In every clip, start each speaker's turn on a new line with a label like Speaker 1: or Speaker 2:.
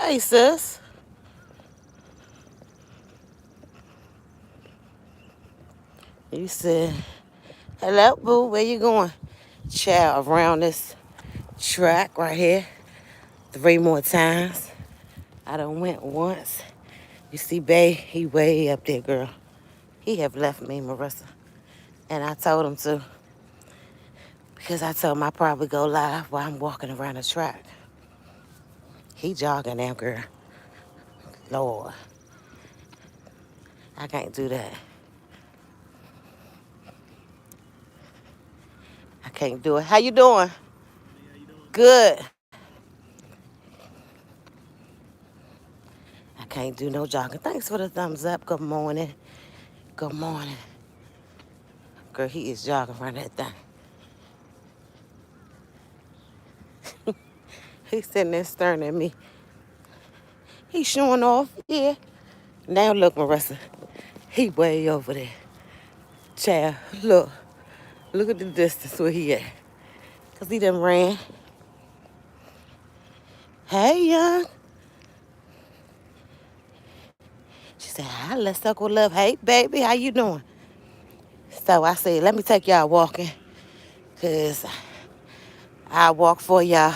Speaker 1: Hey, sis. You said, hello, boo. Where you going? Child, around this track right here 3 more times. I done went once. You see, babe, he way up there, girl. He have left me, Marissa. And I told him to because I told him I probably go live while I'm walking around the track. He jogging now, girl. Lord, I can't do that. I can't do it. How you doing? Good. I can't do no jogging. Thanks for the thumbs up. Good morning. Good morning. Girl, he is jogging around that thing. He's sitting there staring at me. He's showing off. Yeah. Now look, Marissa. He way over there. Child, look. Look at the distance where he at. Because he done ran. Hey, young. She said, hi, let's talk with love. Hey, baby, how you doing? So I said, let me take y'all walking. Because I walk for y'all.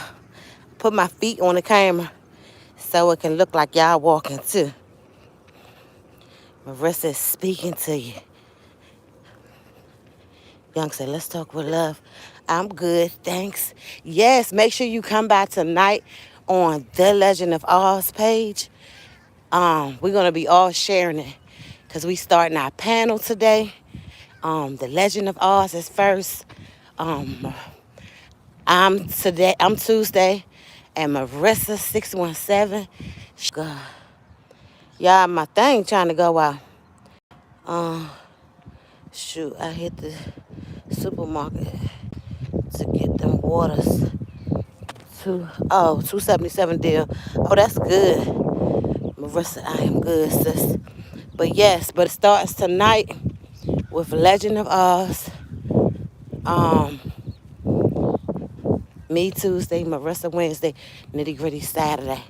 Speaker 1: Put my feet on the camera so it can look like y'all walking too. Marissa is speaking to you. Young said, let's talk with love. I'm good, thanks. Yes, make sure you come by tonight on the Legend of Oz page. We're going to be all sharing it because we starting our panel today. The Legend of Oz is first. Um, I'm Tuesday, and Marissa 617. God. Y'all, my thing trying to go out. Shoot, I hit the supermarket to get them waters. 277 deal. Oh, that's good. Marissa, I am good, sis. But yes, but it starts tonight with Legend of Oz. Um, Me Tuesday, Marissa Wednesday, Nitty Gritty Saturday.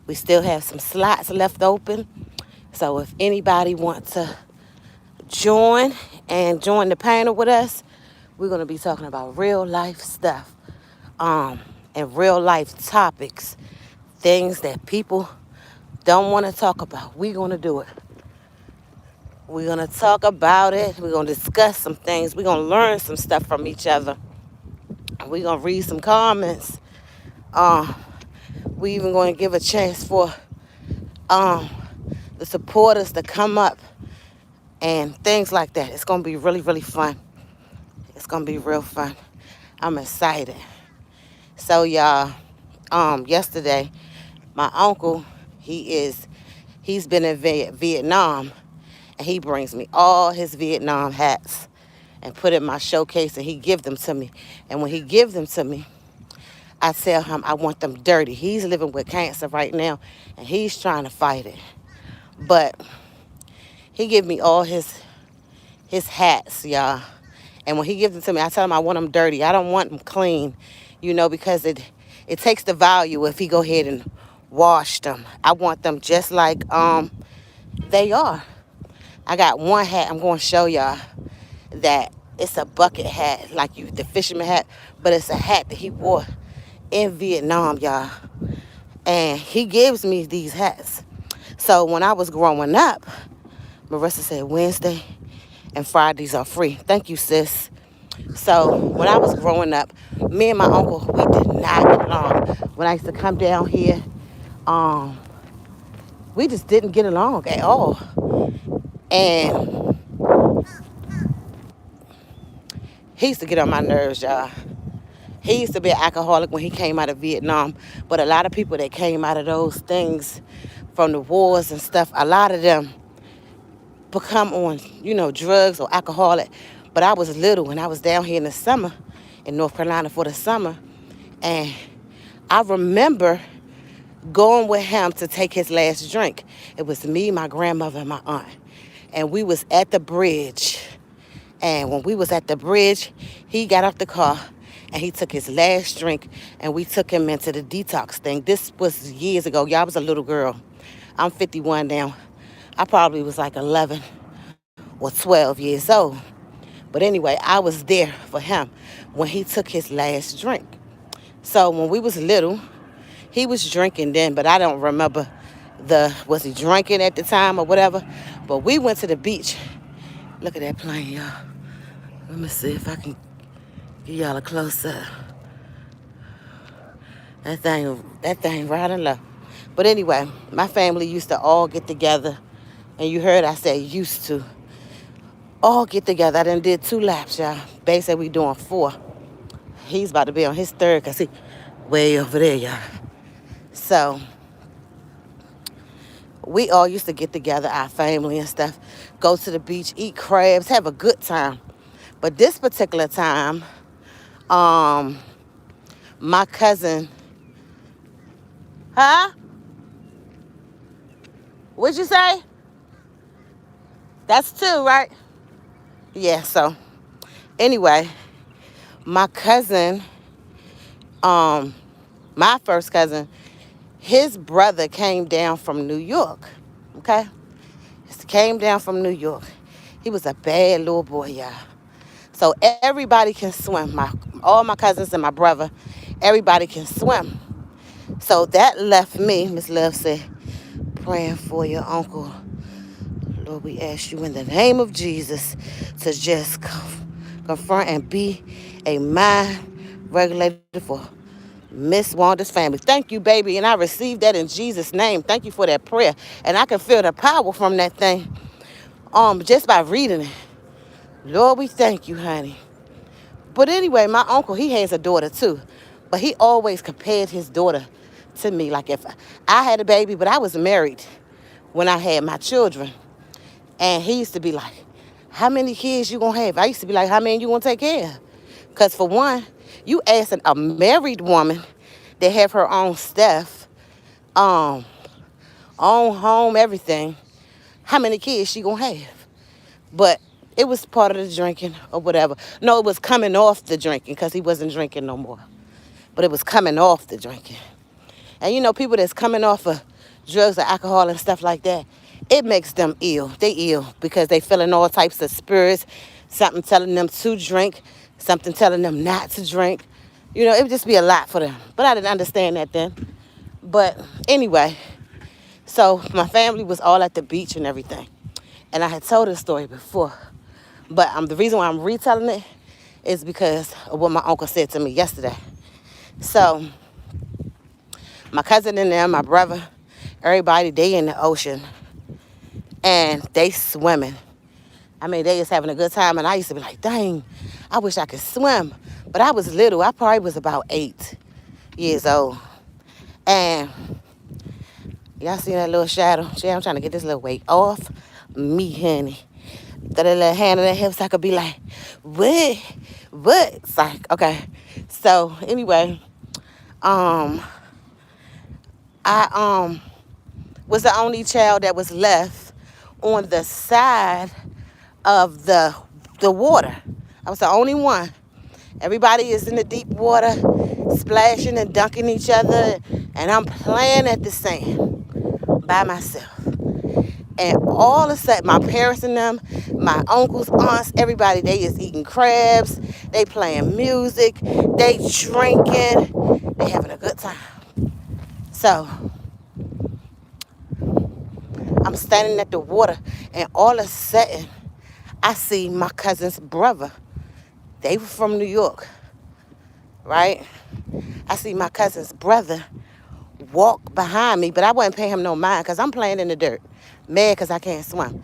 Speaker 1: We still have some slots left open. So if anybody wants to join the panel with us, we're going to be talking about real life stuff and real life topics, things that people don't want to talk about. We're going to do it. We're going to talk about it. We're going to discuss some things. We're going to learn some stuff from each other. We're going to read some comments. We even going to give a chance for the supporters to come up and things like that. It's going to be really, really fun. It's going to be real fun. I'm excited. So, y'all, yesterday, my uncle, he's been in Vietnam, and he brings me all his Vietnam hats and put in my showcase, and he give them to me. And when he give them to me, I tell him I want them dirty. He's living with cancer right now, and he's trying to fight it. But he give me all his hats, y'all. And when he gives them to me, I tell him I want them dirty. I don't want them clean, because it takes the value if he go ahead and wash them. I want them just like they are. I got one hat I'm going to show y'all that it's a bucket hat, like the fisherman hat, but it's a hat that he wore in Vietnam, y'all. And he gives me these hats. So when I was growing up, Marissa said Wednesday and Fridays are free. Thank you, sis. So when I was growing up, me and my uncle, we did not get along. When I used to come down here, we just didn't get along at all. And he used to get on my nerves, y'all. He used to be an alcoholic when he came out of Vietnam. But a lot of people that came out of those things from the wars and stuff, a lot of them become on, drugs or alcoholic. But I was little and I was down here in the summer in North Carolina for the summer. And I remember going with him to take his last drink. It was me, my grandmother, and my aunt. And we was at the bridge. And when we was at the bridge, he got off the car and he took his last drink, and we took him into the detox thing. This was years ago. Y'all, I was a little girl. I'm 51 now. I probably was like 11 or 12 years old. But anyway, I was there for him when he took his last drink. So when we was little, he was drinking then, but I don't remember was he drinking at the time or whatever. But we went to the beach. Look at that plane, y'all. Let me see if I can give y'all a close up. That thing riding low. But anyway, my family used to all get together. And you heard I said used to. All get together. I done did 2 laps, y'all. Basically, we doing 4. He's about to be on his 3rd because he way over there, y'all. So we all used to get together, our family and stuff, go to the beach, eat crabs, have a good time. But this particular time, my cousin, huh? What'd you say? That's 2, right? Yeah, so anyway, my cousin, my first cousin, his brother came down from New York, okay? He came down from New York. He was a bad little boy, y'all. So everybody can swim. All my cousins and my brother, everybody can swim. So that left me, Miss Love said, praying for your uncle. Lord, we ask you in the name of Jesus to just confront and be a mind regulator for Miss Wanda's family. Thank you, baby. And I received that in Jesus' name. Thank you for that prayer. And I can feel the power from that thing just by reading it. Lord, we thank you, honey. But anyway, my uncle, he has a daughter too. But he always compared his daughter to me. Like if I had a baby, but I was married when I had my children. And he used to be like, how many kids you gonna have? I used to be like, how many you gonna take care of? Because for one, you asking a married woman that have her own stuff, own home, everything, how many kids she gonna have? But it was part of the drinking or whatever. No, it was coming off the drinking because he wasn't drinking no more. But it was coming off the drinking. And you know, people that's coming off of drugs or alcohol and stuff like that, it makes them ill. They ill because they feeling all types of spirits, something telling them to drink, something telling them not to drink. You know, it would just be a lot for them. But I didn't understand that then. But anyway, so my family was all at the beach and everything. And I had told this story before. But the reason why I'm retelling it is because of what my uncle said to me yesterday. So my cousin and them, my brother, everybody, they in the ocean. And they swimming. I mean, they just having a good time. And I used to be like, dang, I wish I could swim. But I was little. I probably was about 8 years old. And y'all see that little shadow? Yeah, I'm trying to get this little weight off me, honey. Got a little hand on the hips. I could be like, what? It's like, okay. So anyway, I was the only child that was left on the side of the water. I was the only one. Everybody is in the deep water, splashing and dunking each other, and I'm playing at the sand by myself. And all of a sudden, my parents and them, my uncles, aunts, everybody, they is eating crabs, they playing music, they drinking, they having a good time. So I'm standing at the water, and all of a sudden, I see my cousin's brother. They were from New York, right? I see my cousin's brother walk behind me, but I wasn't paying him no mind because I'm playing in the dirt. Mad because I can't swim.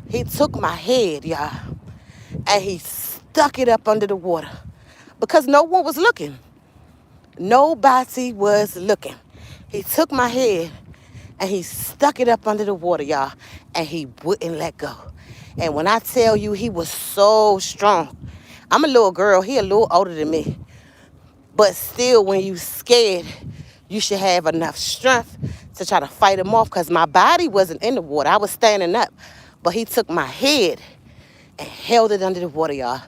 Speaker 1: He took my head, y'all, and he stuck it up under the water because no one was looking. Nobody was looking. He took my head and he stuck it up under the water, y'all, and he wouldn't let go. And when I tell you, he was so strong. I'm a little girl. He a little older than me. But still, when you scared, you should have enough strength to try to fight him off because my body wasn't in the water. I was standing up. But he took my head and held it under the water, y'all.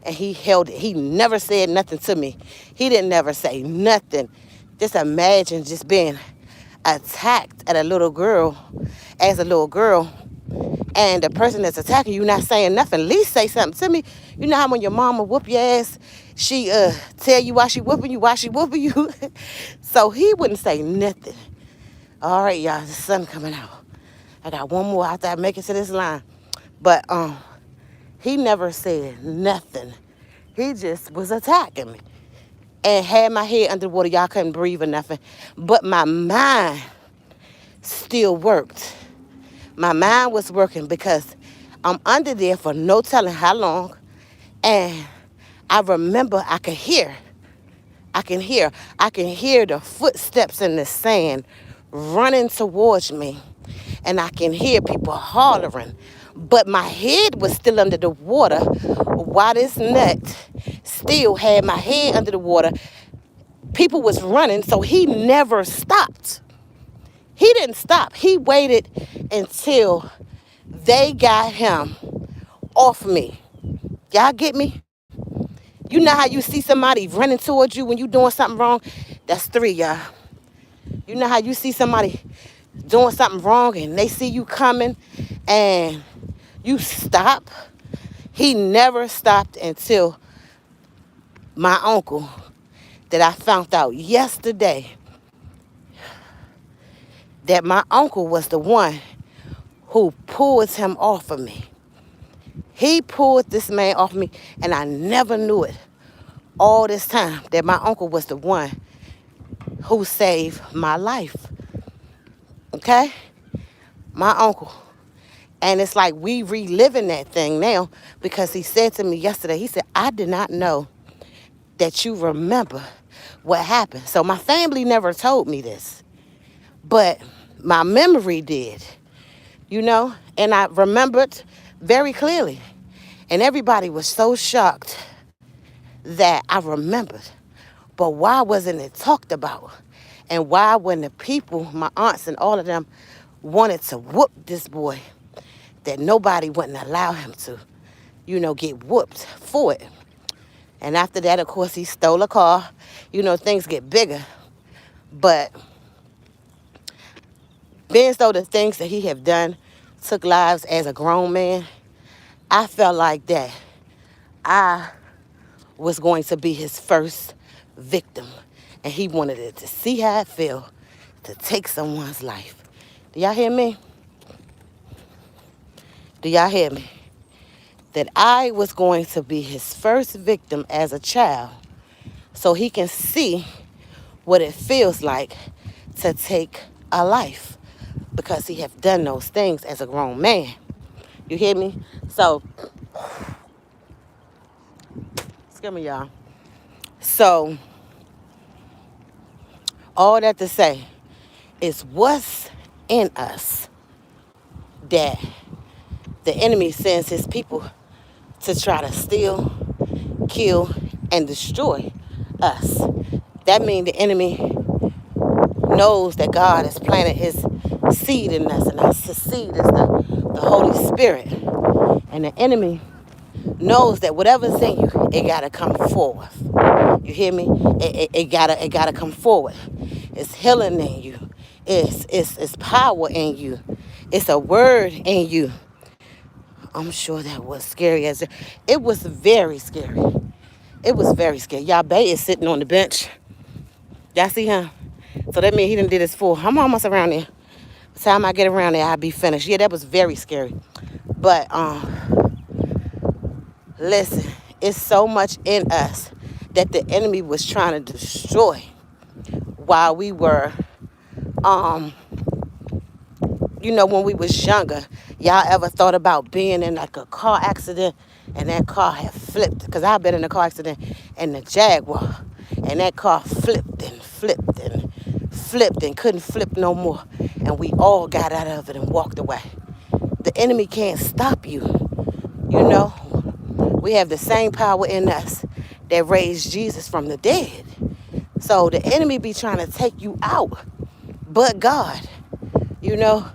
Speaker 1: and he held it. He never said nothing to me. He didn't never say nothing. Just imagine just being attacked at a little girl, as a little girl, and the person that's attacking you not saying nothing. At least say something to me. You know how when your mama whoop your ass, she tell you why she whooping you. So he wouldn't say nothing. All right, y'all, the sun coming out. I got one more after I make it to this line. But he never said nothing. He just was attacking me and had my head under the water. Y'all couldn't breathe or nothing. But my mind still worked. My mind was working because I'm under there for no telling how long. And I remember I can hear the footsteps in the sand running towards me. And I can hear people hollering. But my head was still under the water while this nut still had my head under the water. People was running, so he never stopped. He didn't stop. He waited until they got him off me. Y'all get me? You know how you see somebody running towards you when you doing something wrong? That's 3, y'all. You know how you see somebody doing something wrong and they see you coming and you stop? He never stopped until my uncle, that I found out yesterday, that my uncle was the one who pulled him off of me. He pulled this man off of me, and I never knew it all this time, that my uncle was the one who saved my life. Okay? My uncle. And it's like we reliving that thing now, because he said to me yesterday, he said, I did not know that you remember what happened. So my family never told me this, but my memory did, you know, and I remembered very clearly. And everybody was so shocked that I remembered. But why wasn't it talked about? And why, when the people, my aunts and all of them, wanted to whoop this boy, that nobody wouldn't allow him to, you know, get whooped for it? And after that, of course, he stole a car. You know, things get bigger. But being so the things that he have done took lives as a grown man, I felt like that I was going to be his first victim. And he wanted it to see how it felt to take someone's life. Do y'all hear me? Do y'all hear me? That I was going to be his first victim as a child, so he can see what it feels like to take a life, because he have done those things as a grown man. You hear me? So, excuse me, y'all. So, all that to say is, what's in us that the enemy sends his people to try to steal, kill, and destroy us. That means the enemy knows that God has planted his seed in us, and our seed is the Holy Spirit. And the enemy knows that whatever's in you, it gotta come forward. You hear me? It gotta come forward. It's healing in you. It's power in you. It's a word in you. I'm sure that was scary. It was very scary. It was very scary. Y'all, Bay is sitting on the bench. Y'all see him? So that means he done did his full. I'm almost around there. By the time I get around there, I'll be finished. Yeah, that was very scary. But listen, it's so much in us that the enemy was trying to destroy while we were you know, when we was younger. Y'all ever thought about being in like a car accident and that car had flipped? Because I've been in a car accident in the Jaguar, and that car flipped and flipped and flipped and couldn't flip no more. And we all got out of it and walked away. The enemy can't stop you. You know, we have the same power in us that raised Jesus from the dead. So the enemy be trying to take you out. But God, you know,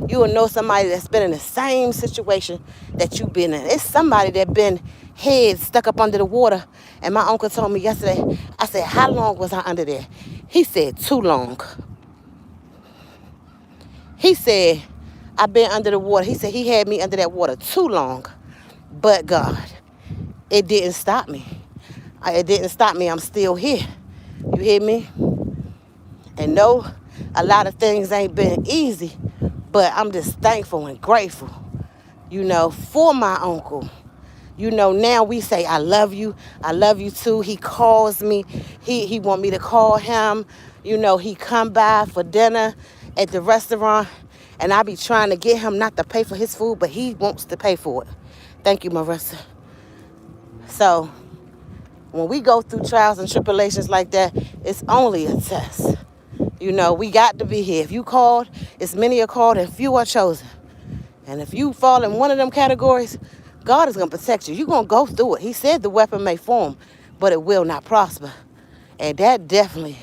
Speaker 1: you will know somebody that's been in the same situation that you've been in. It's somebody that been head stuck up under the water. And my uncle told me yesterday, I said, how long was I under there? He said, too long. He said, I've been under the water. He said he had me under that water too long. But God, it didn't stop me. It didn't stop me. I'm still here. You hear me? And no, a lot of things ain't been easy, but I'm just thankful and grateful, for my uncle. Now we say, I love you too. He calls me. He want me to call him. He come by for dinner at the restaurant, and I be trying to get him not to pay for his food, but he wants to pay for it. Thank you, Marissa. So when we go through trials and tribulations like that, it's only a test. We got to be here. If you called, it's many are called and few are chosen. And if you fall in one of them categories, God is going to protect you. You're going to go through it. He said the weapon may form, but it will not prosper. And that definitely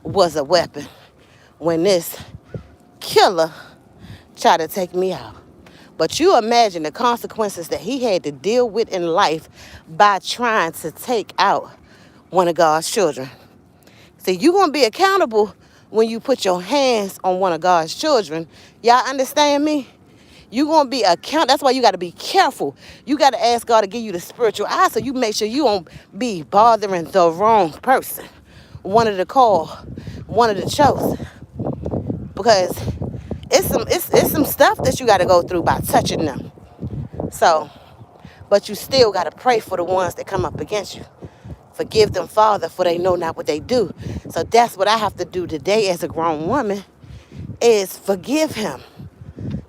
Speaker 1: was a weapon when this killer tried to take me out. But you imagine the consequences that he had to deal with in life by trying to take out one of God's children. See, you're going to be accountable when you put your hands on one of God's children. Y'all understand me? You're going to be accountable. That's why you got to be careful. You got to ask God to give you the spiritual eye so you make sure you won't be bothering the wrong person. One of the called, one of the chosen. Because it's some stuff that you got to go through by touching them. So, but you still got to pray for the ones that come up against you. Forgive them, Father, for they know not what they do. So that's what I have to do today as a grown woman, is forgive him.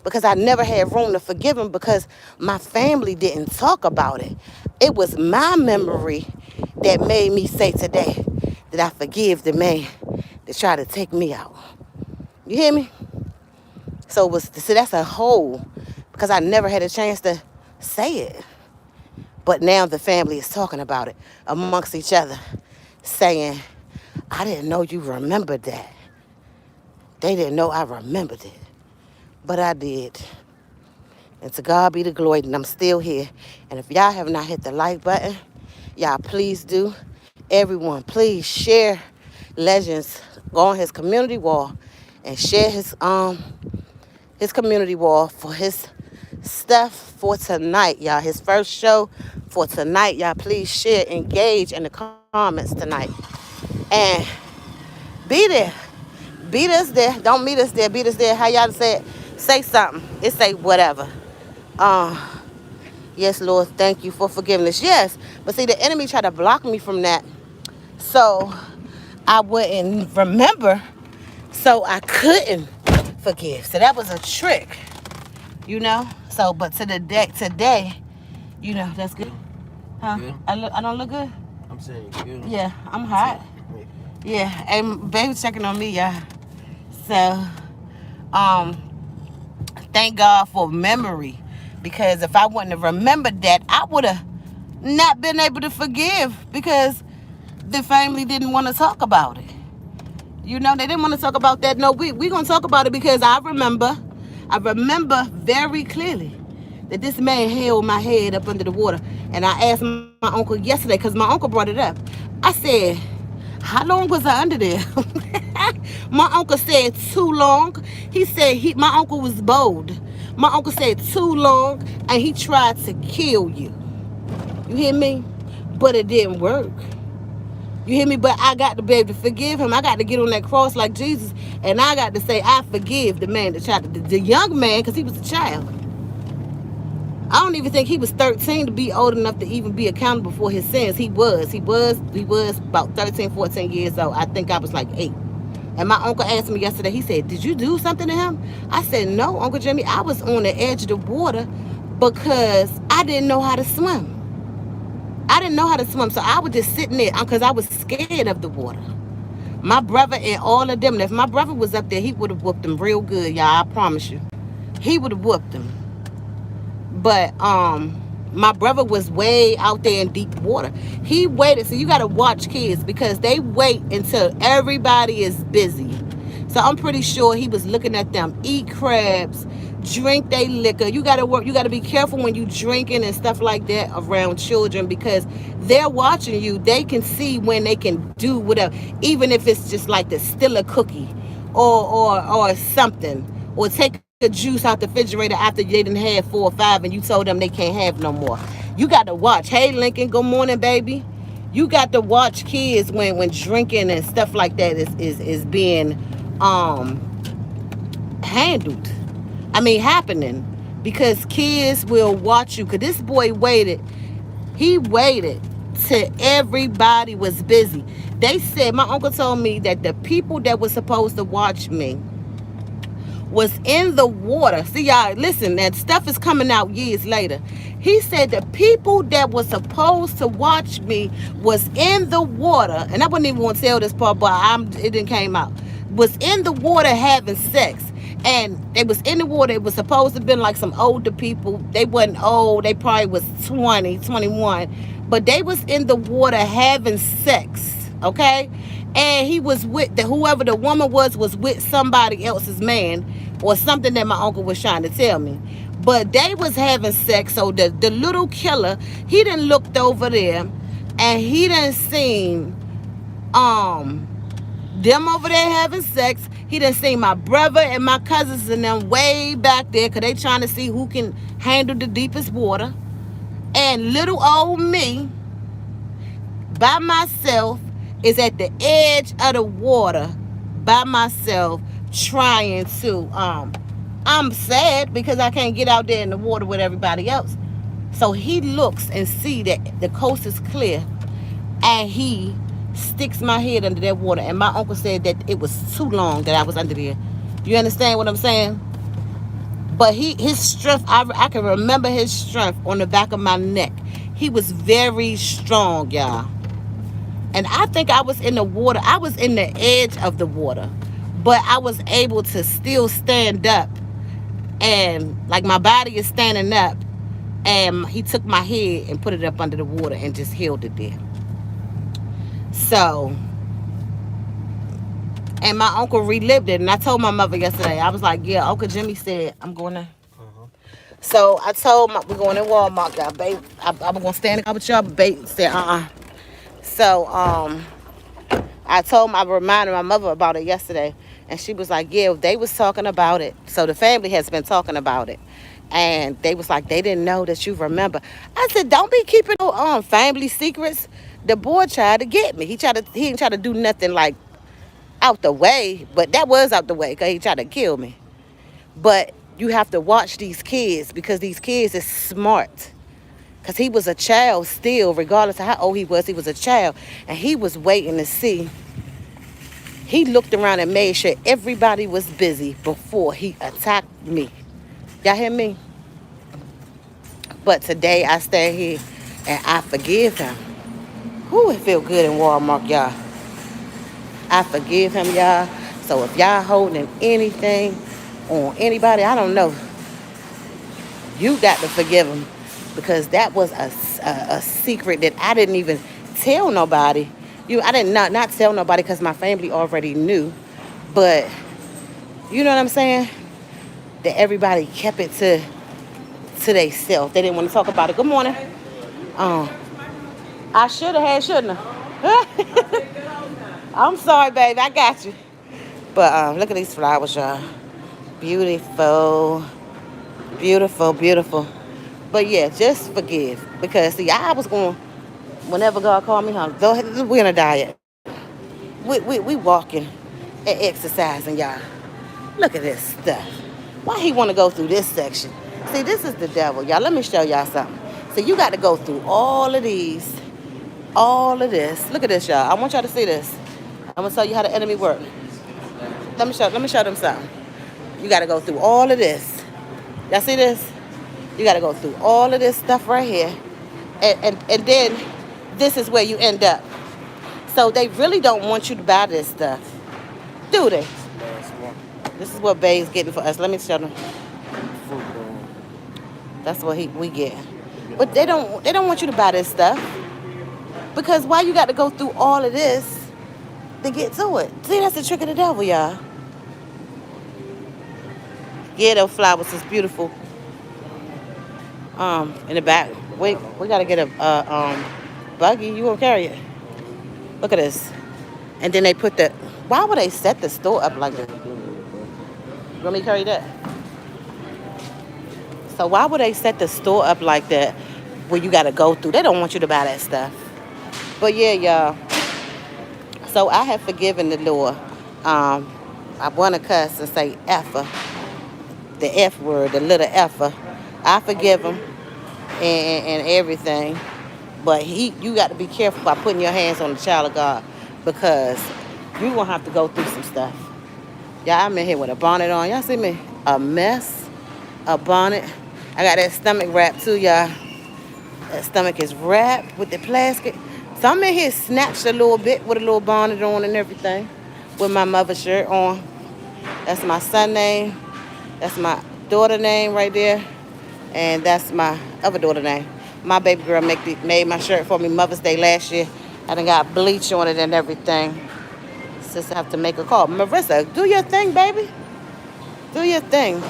Speaker 1: Because I never had room to forgive him because my family didn't talk about it. It was my memory that made me say today that I forgive the man that tried to take me out. You hear me? So that's a hole because I never had a chance to say it. But now the family is talking about it amongst each other, saying, I didn't know you remembered that. They didn't know I remembered it. But I did. And to God be the glory that I'm still here. And if y'all have not hit the like button, y'all please do. Everyone, please share Legends. Go on his community wall and share his community wall for his stuff for tonight, y'all. His first show for tonight, y'all. Please share, engage in the comments tonight. And be there. Beat us there. Don't meet us there. Beat us there. How y'all say it? Say something. It say whatever. Yes, Lord, thank you for forgiveness. Yes. But see, the enemy tried to block me from that. So I wouldn't remember. So I couldn't forgive. So that was a trick. So, but today, that's good. Huh? Good. I don't look good?
Speaker 2: I'm saying good.
Speaker 1: Yeah, I'm hot. Yeah, and baby checking on me, y'all. So, thank God for memory. Because if I wouldn't have remembered that, I would have not been able to forgive because the family didn't want to talk about it. They didn't want to talk about that. No, we going to talk about it because I remember very clearly that this man held my head up under the water. And I asked my uncle yesterday, because my uncle brought it up. I said, how long was I under there? My uncle said too long. He said my uncle was bold. My uncle said too long, and he tried to kill you. You hear me? But it didn't work. You hear me? But I got to be able to forgive him. I got to get on that cross like Jesus, and I got to say, I forgive the man that tried to, the young man, because he was a child. I don't even think he was 13 to be old enough to even be accountable for his sins. He was about 13, 14 years old. I think I was like 8. And my uncle asked me yesterday, he said, did you do something to him? I said, no, Uncle Jimmy, I was on the edge of the water because I didn't know how to swim. I didn't know how to swim, so I was just sitting there because I was scared of the water. My brother and all of them, and if my brother was up there, he would have whooped them real good, y'all, I promise you. He would have whooped them. But my brother was way out there in deep water. He waited. So you got to watch kids because they wait until everybody is busy. So I'm pretty sure he was looking at them eat crabs, drink they liquor. You gotta work. You gotta be careful when you drinking and stuff like that around children, because they're watching you. They can see when they can do whatever, even if it's just like to steal a cookie, or something, or take a juice out the refrigerator after they didn't have 4 or 5 and you told them they can't have no more. You got to watch. Hey, Lincoln. Good morning, baby. You got to watch kids when drinking and stuff like that is being um handled. I mean, happening, because kids will watch you. Because this boy waited. He waited till everybody was busy. They said, my uncle told me that the people that were supposed to watch me was in the water. See, y'all, listen, that stuff is coming out years later. He said the people that were supposed to watch me was in the water, and I wouldn't even want to tell this part, but it didn't came out. Was in the water having sex. And they was in the water. It was supposed to have been like some older people. They wasn't old. They probably was 20, 21. But they was in the water having sex. Okay? And he was with whoever the woman was with somebody else's man, or something that my uncle was trying to tell me. But they was having sex. So the little killer, he done looked over there, and he done seen them over there having sex. He done seen my brother and my cousins and them way back there, because they trying to see who can handle the deepest water. And little old me by myself is at the edge of the water by myself, trying to I'm sad because I can't get out there in the water with everybody else. So he looks and see that the coast is clear, and he sticks my head under that water. And my uncle said that it was too long that I was under there. You understand what I'm saying? But his strength, I can remember his strength on the back of my neck. He was very strong, y'all. And I think I was in the water. I was in the edge of the water, but I was able to still stand up, and like my body is standing up. And he took my head and put it up under the water and just held it there. So, and my uncle relived it. And I told my mother yesterday, I was like, yeah, Uncle Jimmy said, I'm going to. So I told we're going to Walmart, y'all, babe. I'm going to stand up with y'all, but babe said, So, I reminded my mother about it yesterday. And she was like, yeah, they was talking about it. So the family has been talking about it. And they was like, they didn't know that you remember. I said, don't be keeping no family secrets. The boy tried to get me. He didn't try to do nothing like out the way, but that was out the way because he tried to kill me. But you have to watch these kids, because these kids is smart. Because he was a child still, regardless of how old he was a child. And he was waiting to see. He looked around and made sure everybody was busy before he attacked me. Y'all hear me? But today I stand here and I forgive him. Whew, it feel good in Walmart, y'all. I forgive him, y'all. So if y'all holding anything on anybody, I don't know, you got to forgive him, because that was a secret that I didn't even tell nobody. I did not tell nobody because my family already knew. But you know what I'm saying? That everybody kept it to themselves. They didn't want to talk about it. Good morning. I should have had, shouldn't I? I'm sorry, baby. I got you. But look at these flowers, y'all. Beautiful. Beautiful, beautiful. But yeah, just forgive. Because, see, I was going, whenever God called me home, we're on a diet. We walking and exercising, y'all. Look at this stuff. Why he want to go through this section? See, this is the devil, y'all. Let me show y'all something. So you got to go through all of these, all of this. Look at this, y'all. I want y'all to see this. I'm going to tell you how the enemy works. Let me show them something. You got to go through all of this. Y'all see this? You got to go through all of this stuff right here. And then this is where you end up. So they really don't want you to buy this stuff, do they? This is what Bay's getting for us. Let me show them. That's what we get. But they don't want you to buy this stuff. Because why you got to go through all of this to get to it? See, that's the trick of the devil, y'all. Yeah, those flowers is beautiful. In the back. Wait, we gotta get a buggy. You gonna carry it? Look at this. And then they put the. Why would they set the store up like that? You want me to carry that? So why would they set the store up like that where you gotta go through? They don't want you to buy that stuff. But yeah, y'all. So I have forgiven the Lord. I want to cuss and say effer, the F word, the little effer. I forgive him and everything. But you got to be careful by putting your hands on the child of God because you gonna have to go through some stuff. Y'all, I'm in here with a bonnet on. Y'all see me? A mess, a bonnet. I got that stomach wrap too, y'all. That stomach is wrapped with the plastic. So I'm in here snatched a little bit with a little bonnet on and everything. With my mother's shirt on. That's my son name. That's my daughter name right there. And that's my other daughter name. My baby girl made my shirt for me Mother's Day last year. I done got bleach on it and everything. Sister have to make a call. Marissa, do your thing, baby. Do your thing.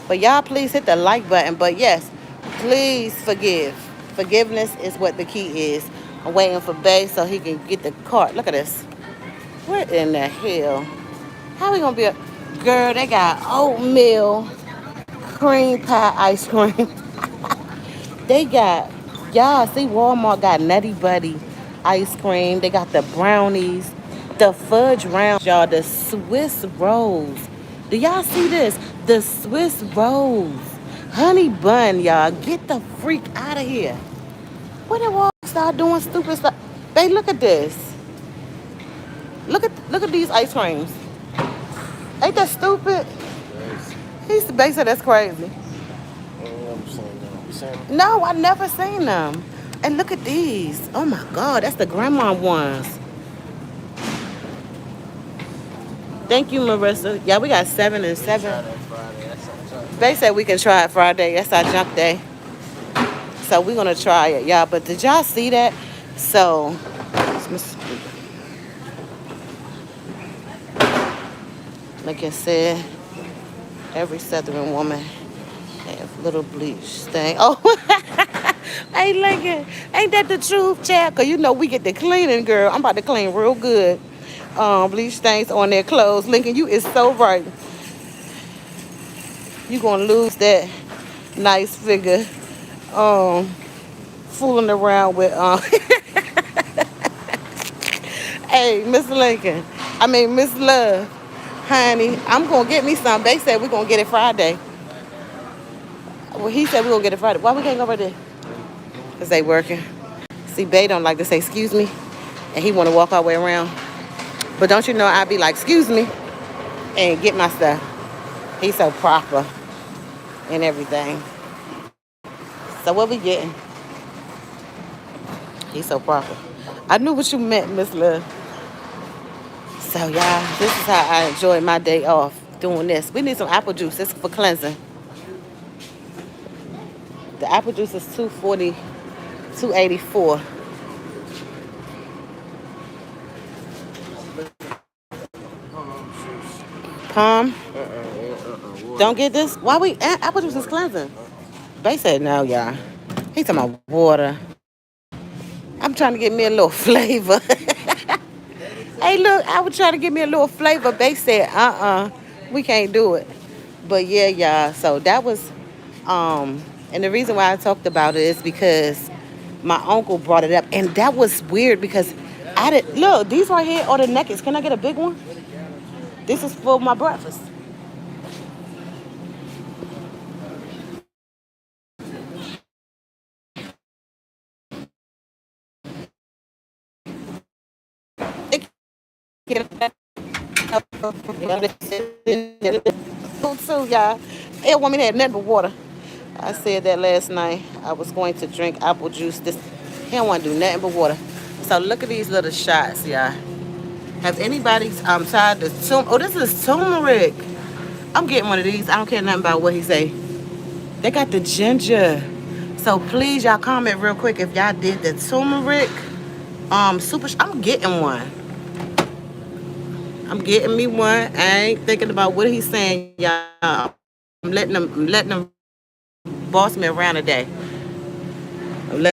Speaker 1: But y'all please hit the like button. But yes, please forgive. Forgiveness is what the key is. I'm waiting for Bay so he can get the cart. Look at this. What in the hell? How we gonna be a girl? They got oatmeal, cream pie ice cream. They got y'all see Walmart got Nutty Buddy ice cream. They got the brownies, the fudge rounds, y'all. The Swiss rolls. Do y'all see this? The Swiss rolls, honey bun, y'all. Get the freak out of here. What did Walmart start doing stupid stuff? They look at this. Look at these ice creams. Ain't that stupid? He's the base that's crazy. No, I never seen them. And look at these. Oh my God, that's the grandma ones. Thank you, Marissa. Yeah, we got 7 and 7. They said we can try it Friday. That's our jump day. So we're gonna try it, y'all. But did y'all see that? So, like I said, every Southern woman have little bleach stain. Oh, hey Lincoln, ain't that the truth, child? Cause you know we get the cleaning, girl. I'm about to clean real good. Bleach stains on their clothes. Lincoln, you is so right. You gonna lose that nice figure. Fooling around with hey, Miss Lincoln. I mean Miss Love. Honey, I'm gonna get me some. They said we're gonna get it Friday. Well, he said we're gonna get it Friday. Why we can't go right there? Cause they working. See, Bay don't like to say excuse me, and he wanna walk all the way around. But don't you know I be like, excuse me, and get my stuff. He's so proper and everything. So what we getting? He's so proper. I knew what you meant, Miss Love. So y'all, this is how I enjoy my day off doing this. We need some apple juice. This is for cleansing. The apple juice is 240, 284. Palm. Don't get this. Why we apple juice is cleansing? They said no, y'all. He talking about water. I'm trying to get me a little flavor. Hey, look, I was trying to get me a little flavor. They said, we can't do it. But yeah, y'all. So that was, and the reason why I talked about it is because my uncle brought it up, and that was weird because I didn't look. These right here are the nuggets. Can I get a big one? This is for my breakfast. So, y'all, they want me to have nothing but water. I said that last night. I was going to drink apple juice. He don't want to do nothing but water. So look at these little shots, y'all. Have anybody tried the Oh, this is turmeric. I'm getting one of these. I don't care nothing about what he say. They got the ginger. So please, y'all comment real quick if y'all did the turmeric. I'm getting one. I'm getting me one. I ain't thinking about what he's saying, y'all. I'm letting them boss me around today. I'm letting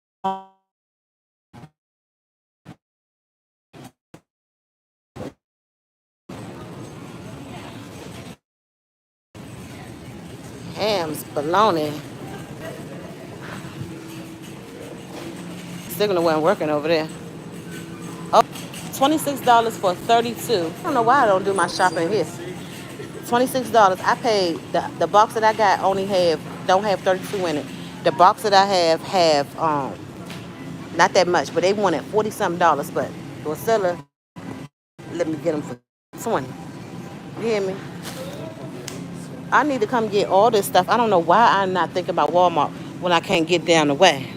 Speaker 1: hams, bologna. Signal wasn't working over there. Oh, $26 for 32. I don't know why I don't do my shopping here. $26. I paid the box that I got only don't have 32 in it. The box that I have not that much, but they wanted 40 something dollars. But the seller let me get them for 20. You hear me? I need to come get all this stuff. I don't know why I'm not thinking about Walmart when I can't get down the way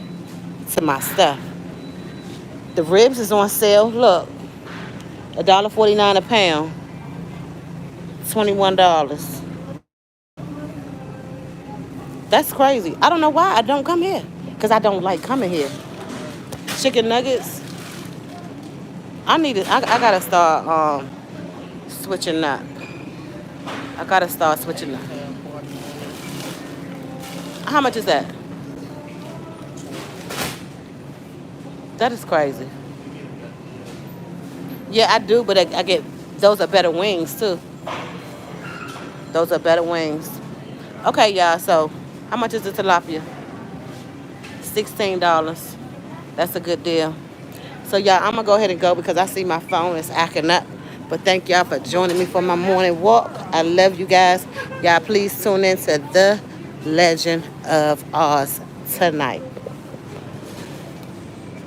Speaker 1: to my stuff. The ribs is on sale. Look, $1.49 a pound, $21. That's crazy. I don't know why I don't come here. Because I don't like coming here. Chicken nuggets. I gotta start switching up. I gotta start switching up. How much is that? That is crazy. Yeah, I do, but I get those are better wings too. Those are better wings. Okay, y'all. So, how much is the tilapia? $16. That's a good deal. So, y'all, I'm gonna go ahead and go because I see my phone is acting up. But thank y'all for joining me for my morning walk. I love you guys. Y'all, please tune in to The Legend of Oz tonight.